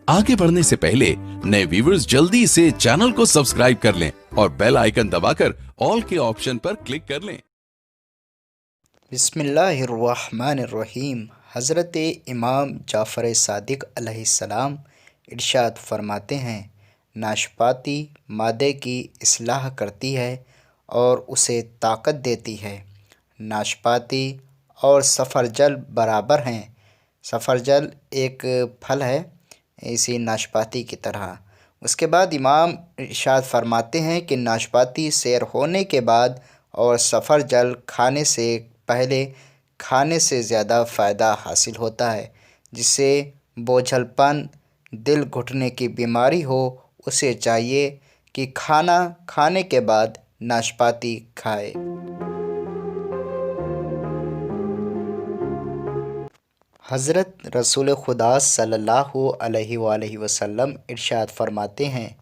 आगे बढ़ने से पहले नए व्यूअर्स जल्दी से चैनल को सब्सक्राइब कर लें और बेल आइकन दबाकर ऑल के ऑप्शन पर क्लिक कर लें। बिस्मिल्लाहिर्रहमानिर्रहीम। हज़रत इमाम जाफ़र सादिक़ अलैहिस्सलाम इरशाद फरमाते हैं, नाशपाती मादे की इस्लाह करती है और उसे ताकत देती है। नाशपाती और सफ़रजल बराबर हैं। सफ़रजल एक फल है इसी नाशपाती की तरह। उसके बाद इमाम इरशाद फरमाते हैं कि नाशपाती सैर होने के बाद और सफ़रजल खाने से पहले खाने से ज़्यादा फ़ायदा हासिल होता है। जिससे बोझलपन, दिल घुटने की बीमारी हो, उसे चाहिए कि खाना खाने के बाद नाशपाती खाए। हज़रत रसूल खुदा सल्लल्लाहु अलैहि वसल्लम इरशाद फरमाते हैं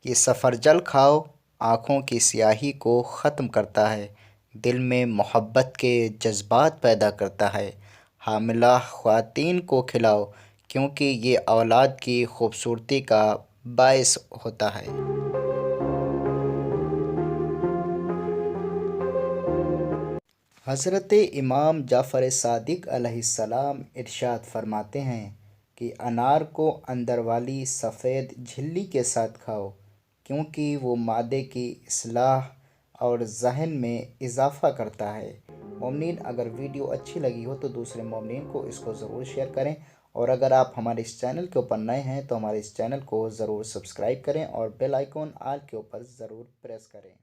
कि सफ़रजल खाओ, आँखों की स्याही को ख़त्म करता है, दिल में मोहब्बत के जज्बात पैदा करता है। हामिला ख़वातीन को खिलाओ क्योंकि ये औलाद की खूबसूरती का बायस होता है। हज़रत इमाम जाफ़र सादिक़ अलैहिस्सलाम इरशाद फरमाते हैं कि अनार को अंदर वाली सफ़ेद झिल्ली के साथ खाओ क्योंकि वो मादे की इस्लाह और ज़हन में इजाफ़ा करता है। मोमिनीन, अगर वीडियो अच्छी लगी हो तो दूसरे मोमिनीन को इसको ज़रूर शेयर करें, और अगर आप हमारे इस चैनल के ऊपर नए हैं तो हमारे इस चैनल को ज़रूर सब्सक्राइब करें और बेल आइकॉन आल के ऊपर ज़रूर प्रेस करें।